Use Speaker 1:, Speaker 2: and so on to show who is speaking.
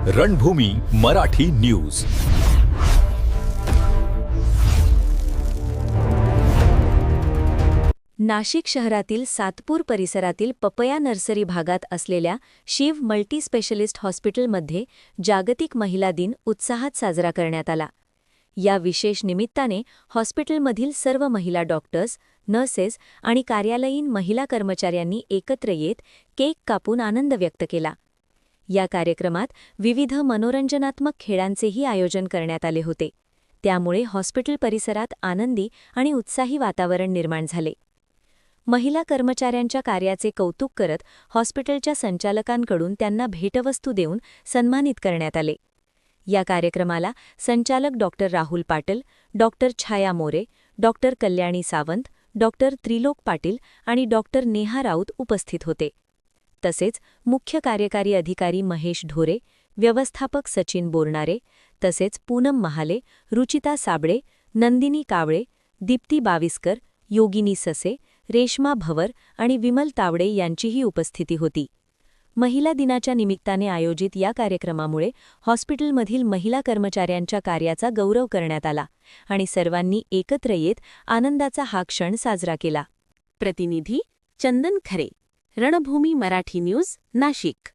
Speaker 1: रणभूमी Marathi news.
Speaker 2: Nashik शहरातील सातपूर परिसरातील papaya nursery भागात असलेल्या शिव मल्टी स्पेशलिस्ट हॉस्पिटलमध्ये जागतिक महिला दिन उत्साहात साजरा करण्यात आला. या विशेष निमित्ताने हॉस्पिटलमधील सर्व महिला डॉक्टर्स, नर्सेस आणि कार्यालयीन महिला कर्मचाऱ्यांनी एकत्र येत केक कापून आनंद व्यक्त केला. या कार्यक्रमात विविध मनोरंजनात्मक खेळांचेही आयोजन करण्यात आले होते. त्यामुळे हॉस्पिटल परिसरात आनंदी आणि उत्साही वातावरण निर्माण झाले. महिला कर्मचाऱ्यांच्या कार्याचे कौतुक करत हॉस्पिटलच्या संचालकांकडून त्यांना भेटवस्तू देऊन सन्मानित करण्यात आले. या कार्यक्रमाला संचालक डॉक्टर राहुल पाटील, डॉक्टर छाया मोरे, डॉक्टर कल्याणी सावंत, डॉक्टर त्रिलोक पाटील आणि डॉक्टर नेहा राऊत उपस्थित होते. तसेच मुख्य कार्यकारी अधिकारी महेश ढोरे, व्यवस्थापक सचिन बोरनारे, तसेच पूनम महाले, रुचिता साबळे, नंदिनी कावळे, दीप्ती बाविस्कर, योगिनी ससे, रेश्मा भवर आणि विमल तावडे यांचीही उपस्थिती होती. महिला दिनाच्या निमित्ताने आयोजित या कार्यक्रमामुळे हॉस्पिटलमधील महिला कर्मचाऱ्यांच्या कार्याचा गौरव करण्यात आला आणि सर्वांनी एकत्र येत आनंदाचा हा क्षण साजरा केला.
Speaker 3: प्रतिनिधी चंदन खरे, रणभूमी मराठी न्यूज, नाशिक.